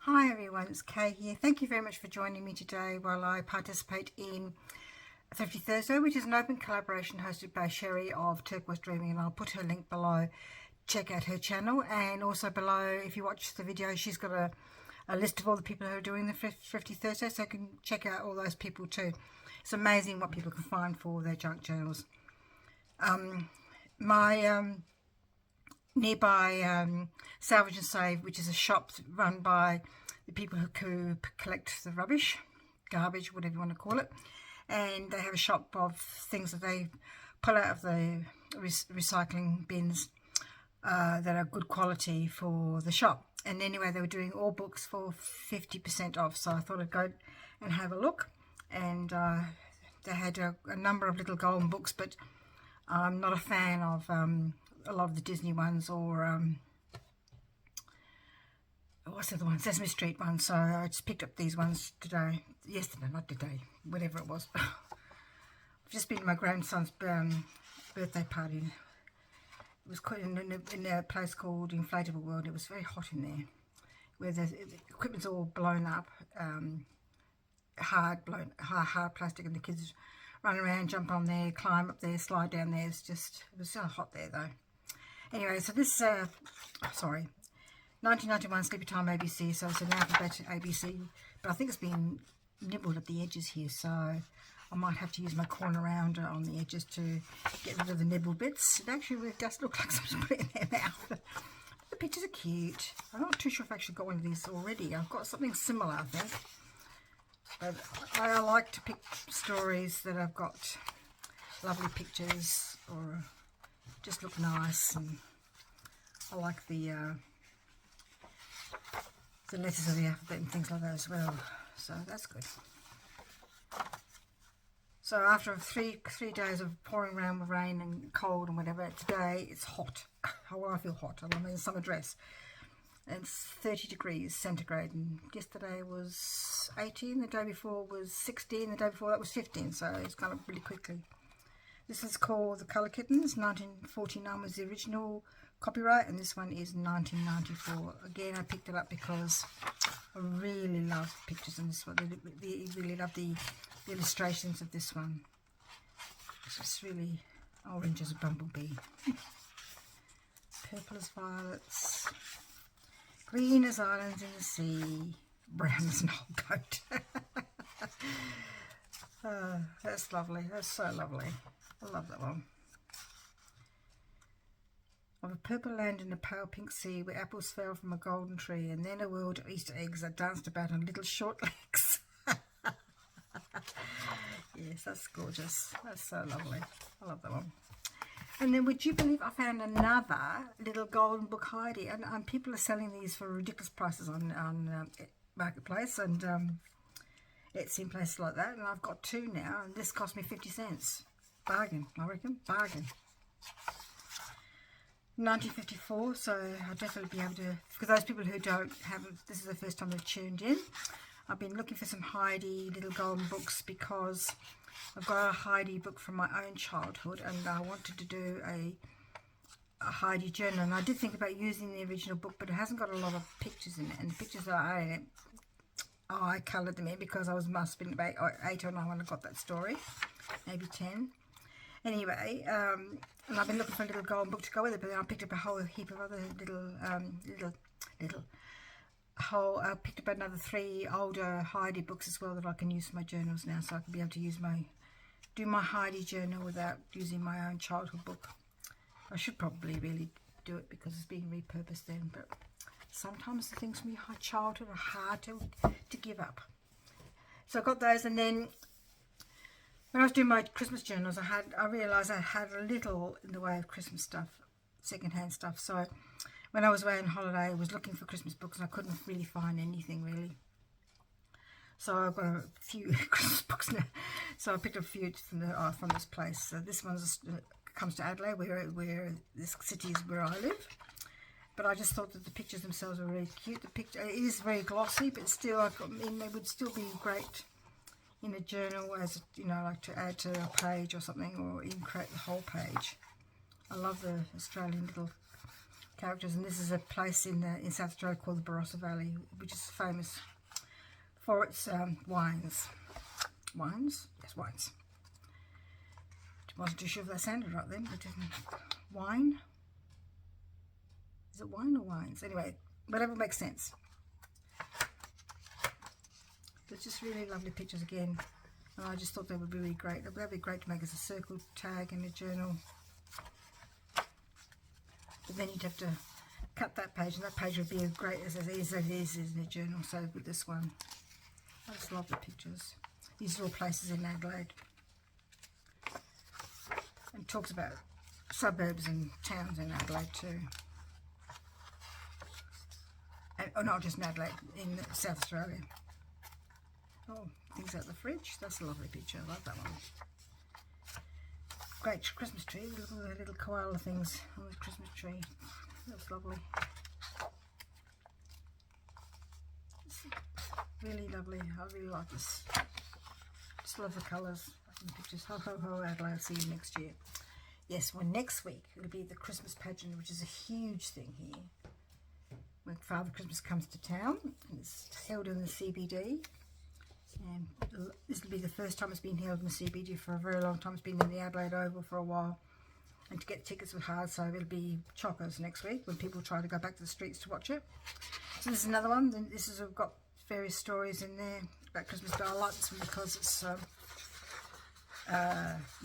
Hi everyone, it's Kay here. Thank you very much for joining me today while I participate in Thrifty Thursday, which is an open collaboration hosted by Sheree of Turquoise Dreaming, and I'll put her link below. Check out her channel, and also below, if you watch the video, she's got a list of all the people who are doing the Thrifty Thursday, so you can check out all those people too. It's amazing what people can find for their junk journals. Nearby Salvage and Save, which is a shop run by the people who collect the rubbish, garbage, whatever you want to call it, and they have a shop of things that they pull out of the recycling bins that are good quality for the shop. And anyway, they were doing all books for 50% off, so I thought I'd go and have a look. And they had a number of little golden books, but I'm not a fan of a lot of the Disney ones, or what's the other one, Sesame Street ones. So I just picked up these ones yesterday, not today, whatever it was. I've just been to my grandson's birthday party. It was in a place called Inflatable World. It was very hot in there, where the equipment's all blown up, hard plastic, and the kids run around, jump on there, climb up there, slide down there. It was so hot there though. Anyway, so this, 1991 Sleepy Time ABC, so it's an alphabet ABC, but I think it's been nibbled at the edges here, so I might have to use my corner rounder on the edges to get rid of the nibbled bits. It actually really does look like something's put it in their mouth. The pictures are cute. I'm not too sure if I've actually got one of these already. I've got something similar, I think. But I like to pick stories that have got lovely pictures or just look nice, and I like the letters of the alphabet and things like that as well, so that's good. So after three days of pouring around with rain and cold and whatever, today it's hot. I feel hot. I'm in a summer dress. It's 30 degrees centigrade, and yesterday was 18, the day before was 16, the day before that was 15, so it's gone up really quickly. This is called The Colour Kittens. 1949 was the original copyright, and this one is 1994. Again, I picked it up because I really love pictures in this one. I really love the illustrations of this one. It's just really orange as a bumblebee. Purple as violets. Green as islands in the sea. Brown as an old goat. That's lovely. That's so lovely. I love that one. Of a purple land and a pale pink sea, where apples fell from a golden tree, and then a world of Easter eggs that danced about on little short legs. Yes, that's gorgeous. That's so lovely. I love that one. And then, would you believe I found another little golden book Heidi, and people are selling these for ridiculous prices on Marketplace and Etsy and places like that, and I've got two now, and this cost me 50 cents. Bargain, I reckon. Bargain. 1954, so I'll definitely be able to, for those people who haven't, this is the first time they've tuned in. I've been looking for some Heidi little golden books because I've got a Heidi book from my own childhood, and I wanted to do a Heidi journal, and I did think about using the original book, but it hasn't got a lot of pictures in it, and the pictures that are in it, I coloured them in because I must have been about 8 or 9 when I got that story, maybe 10. Anyway, and I've been looking for a little golden book to go with it, but then I picked up a whole heap of other I picked up another 3 older Heidi books as well that I can use for my journals now, so I can be able to do my Heidi journal without using my own childhood book. I should probably really do it because it's being repurposed then, but sometimes the things from your childhood are hard to give up. So I got those, and then when I was doing my Christmas journals, I realised I had a little in the way of Christmas stuff, second-hand stuff. So when I was away on holiday, I was looking for Christmas books, and I couldn't really find anything really. So I've got a few Christmas books now. So I picked up a few from this place. So this one comes to Adelaide, where this city is where I live. But I just thought that the pictures themselves were really cute. The picture, it is very glossy, but still, they would still be great in a journal, as like to add to a page or something, or even create the whole page. I love the Australian little characters, and this is a place in South Australia called the Barossa Valley, which is famous for its wines. Wines? Yes, wines. Wasn't too sure if that sounded right then, but didn't. Wine? Is it wine or wines? Anyway, whatever makes sense. But just really lovely pictures again, and I just thought they would be really great. That would be great to make as a circle tag in a journal. But then you'd have to cut that page, and that page would be as great as it is in a journal. So with this one, I just love the pictures. These are all places in Adelaide. And talks about suburbs and towns in Adelaide too. And, oh, not just in Adelaide, in South Australia. Oh, things out the fridge. That's a lovely picture. I love that one. Great Christmas tree. Look at the little koala things on the Christmas tree. That's lovely. It's really lovely. I really like this. Just love the colours. Pictures. Ho ho ho Adelaide, I'll see you next year. Yes, well, next week it'll be the Christmas pageant, which is a huge thing here when Father Christmas comes to town, and it's held in the CBD, and this will be the first time it's been held in the CBD for a very long time. It's been in the Adelaide Oval for a while, and to get tickets was hard, so it'll be chockers next week when people try to go back to the streets to watch it. So this is another one. Then this has got various stories in there about Christmas, but I like this one because it's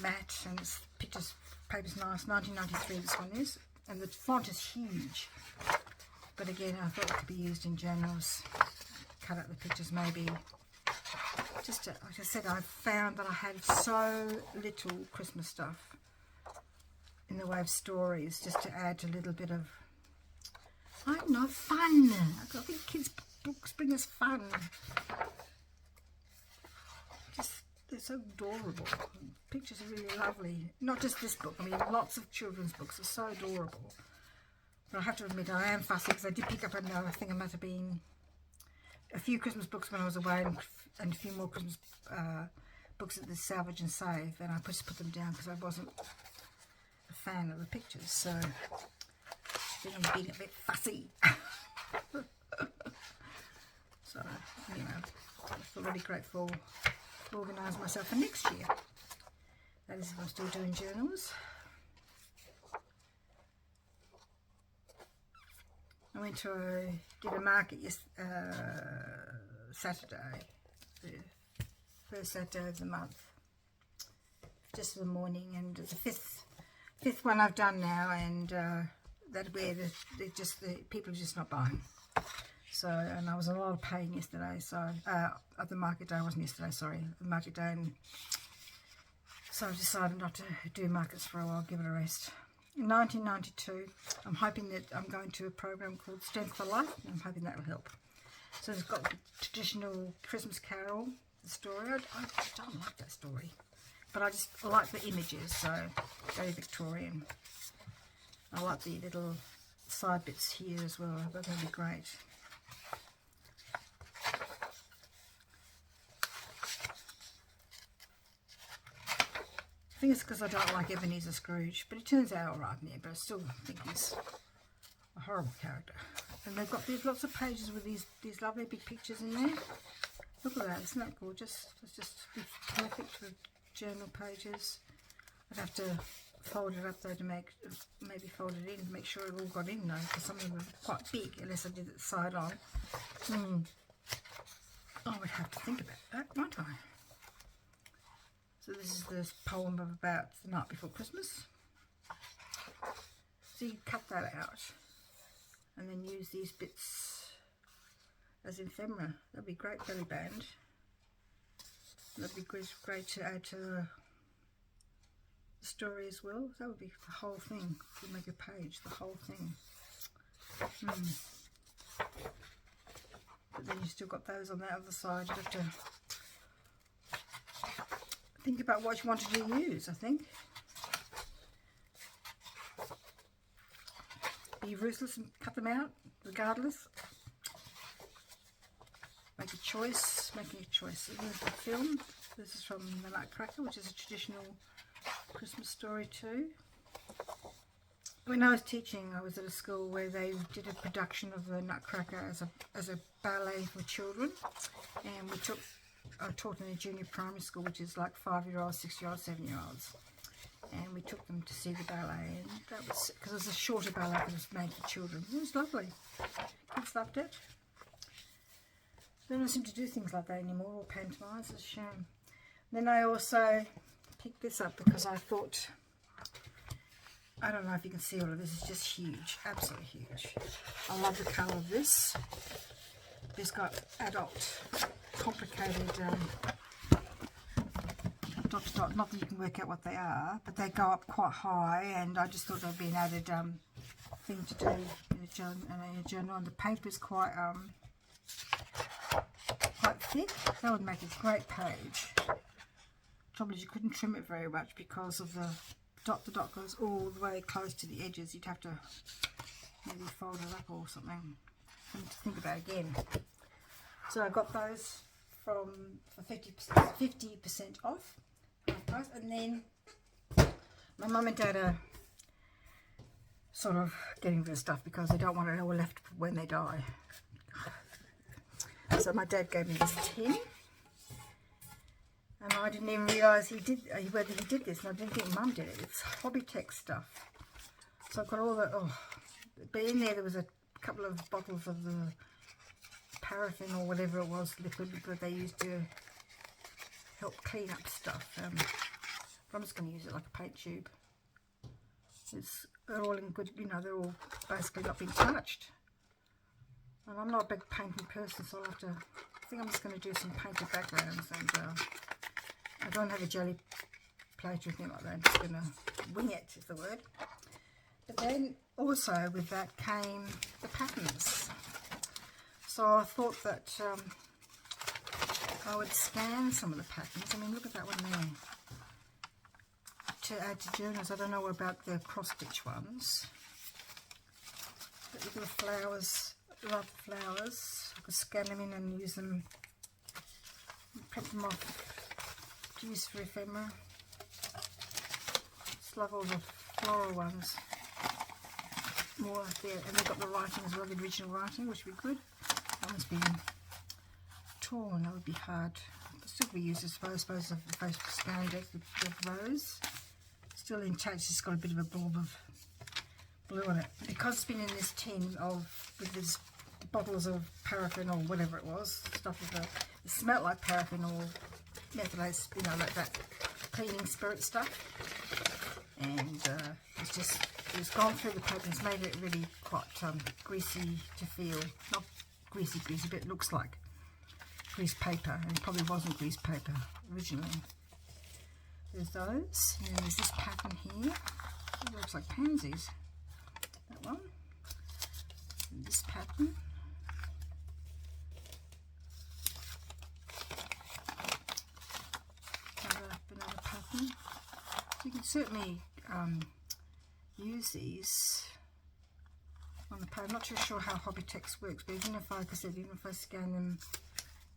matte, and its paper's nice. 1993 this one is, and the font is huge, but again I thought it could be used in journals. Cut out the pictures maybe. Just like I said, I found that I had so little Christmas stuff in the way of stories, just to add a little bit of, I don't know, fun. I think kids' books bring us fun. They're so adorable. Pictures are really lovely. Not just this book. I mean, lots of children's books are so adorable. But I have to admit, I am fussy because I did pick up another thing. It might have been a few Christmas books when I was away, and a few more Christmas books at the Salvage and Save, and I just put them down because I wasn't a fan of the pictures. So then I'm being a bit fussy. So, you know, I feel really grateful to organise myself for next year. That is if I'm still doing journals. I went to did a market Saturday, the first Saturday of the month, just for the morning, and it's the fifth one I've done now, and that where the people are just not buying. So, and I was in a lot of pain yesterday, so at the market day, wasn't yesterday, sorry, the market day, and so I decided not to do markets for a while, give it a rest. In 1992, I'm hoping that I'm going to a program called Strength for Life, and I'm hoping that will help. So it's got the traditional Christmas Carol, the story. I don't like that story, but I like the images, so very Victorian. I like the little side bits here as well. I thought that'd be great. I think it's because I don't like Ebenezer Scrooge, but it turns out alright in there, but I still think he's a horrible character. And they've got these lots of pages with these lovely big pictures in there. Look at that, isn't that gorgeous? It's just perfect for journal pages. I'd have to fold it up though to maybe fold it in to make sure it all got in though, because some of them are quite big unless I did it side on. I would have to think about that, won't I? So this is the poem of about the night before Christmas. So you cut that out and then use these bits as ephemera. That'd be great belly band. That'd be great to add to the story as well. That would be the whole thing. If you make a page, the whole thing. But then you still got those on the other side. You have to think about what you wanted to use, I think. Be ruthless and cut them out, regardless. Make a choice, making a choice. This is the film. This is from The Nutcracker, which is a traditional Christmas story too. when I was teaching, I was at a school where they did a production of the Nutcracker as a ballet for children, and I taught in a junior primary school, which is like 5-year-olds, 6-year-olds, 7-year-olds, and we took them to see the ballet, and that was because it was a shorter ballet because it was made for children. It was lovely. Kids loved it. They don't seem to do things like that anymore, or pantomimes. It's a shame. Then I also picked this up because I thought, I don't know if you can see all of this, it's just huge, absolutely huge. I love the colour of this. It's got adult, complicated dot to dot, not that you can work out what they are, but they go up quite high, and I just thought there'd be an added thing to do in a journal, and the paper is quite thick. That would make a great page. Trouble is you couldn't trim it very much because of the dot goes all the way close to the edges. You'd have to maybe fold it up or something. Something to think about again. So I got those for 50% off, half price, and then my mum and dad are sort of getting rid of stuff because they don't want it all left when they die. So my dad gave me this tin. And I didn't even realise whether he did this, and I didn't think Mum did it. It's Hobbytex stuff. So I've got all the, but in there was a couple of bottles of the paraffin or whatever it was, liquid that they used to help clean up stuff. I'm just going to use it like a paint tube. They're all in good, they're all basically not being touched. And I'm not a big painting person, so I think I'm just going to do some painted backgrounds, and I don't have a jelly plate or anything like that. I'm just going to wing it, is the word. But then also with that came the patterns. So I thought that I would scan some of the patterns. I mean, look at that one there. To add to journals. I don't know about the cross-stitch ones. But look at the flowers. I love flowers. I could scan them in and use them, print them off. Use for ephemera. Just love all the floral ones. More there, and they've got the writing as well, the original writing, which would be good. That one's been torn, that would be hard. It'll still be used, I suppose, of the first scanning deck with rose. Still intact, it's just got a bit of a blob of blue on it. Because it's been in this tin with these bottles of paraffin or whatever it was, stuff with it smelled like paraffin or methylated, like that cleaning spirit stuff, and it's gone through the paper and it's made it really quite greasy to feel. Not greasy, but it looks like grease paper, and it probably wasn't grease paper originally. There's those, and then there's this pattern here. It looks like pansies. That one. And this pattern. Another pattern. So you can certainly use these on the page. I'm not too sure how Hobbytex works, but even if I scan them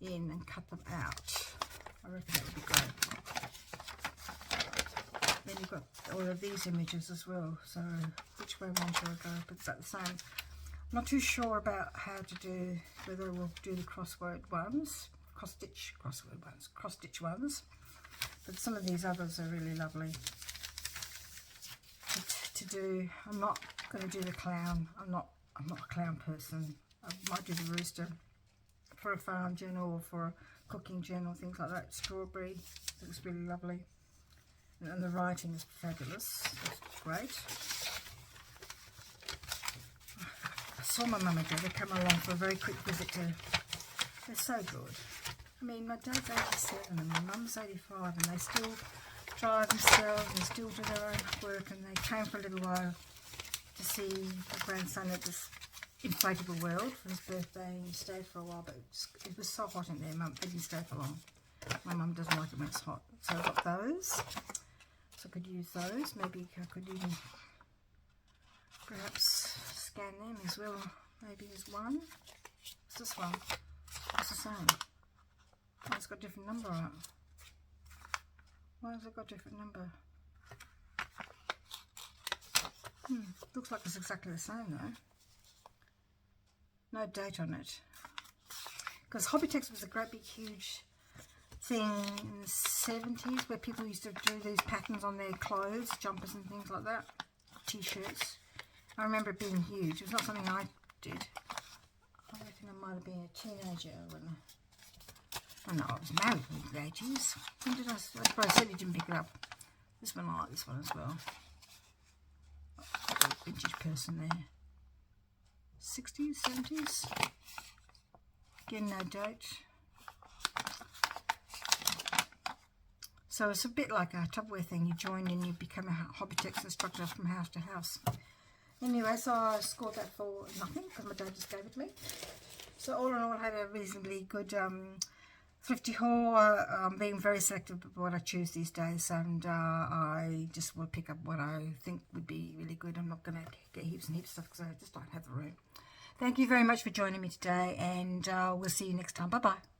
in and cut them out, I reckon that would be great. Then you've got all of these images as well, so which way one should I go? But it's like the same. I'm not too sure about how to do, whether we'll do the cross-stitch ones, but some of these others are really lovely to do. I'm not going to do the clown. I'm not a clown person. I might do the rooster for a farm journal or for a cooking journal, things like that. Strawberry looks really lovely. And the writing is fabulous. It's great. I saw my mum and dad. They come along for a very quick visit to. They're so good. I mean, my dad's 87 and my mum's 85, and they still drive themselves and still do their own work. And they came for a little while to see my grandson at this inflatable world for his birthday, and he stayed for a while. But it was so hot in there. They didn't stay for long. My mum doesn't like it when it's hot, so I got those. So I could use those. Maybe I could even perhaps scan them as well. Maybe there's one. What's this one? It's the same. Oh, it's got a different number on it. Why has it got a different number? Looks like it's exactly the same though. No date on it. Because Hobbytex was a great big huge thing in the 70s where people used to do these patterns on their clothes, jumpers and things like that. T-shirts. I remember it being huge. It was not something I did. I reckon I might have been a teenager when I know I was married in the 80s. When did I said you didn't pick it up. This one, I like this one as well. Vintage person there. 60s, 70s. Again, no date. So it's a bit like a Tupperware thing. You join and you become a Hobbytex instructor from house to house. Anyway, so I scored that for nothing because my dad just gave it to me. So all in all, I had a reasonably good thrifty haul. I'm being very selective about what I choose these days, and I just will pick up what I think would be really good. I'm not going to get heaps and heaps of stuff because I just don't have the room. Thank you very much for joining me today, and we'll see you next time. Bye-bye.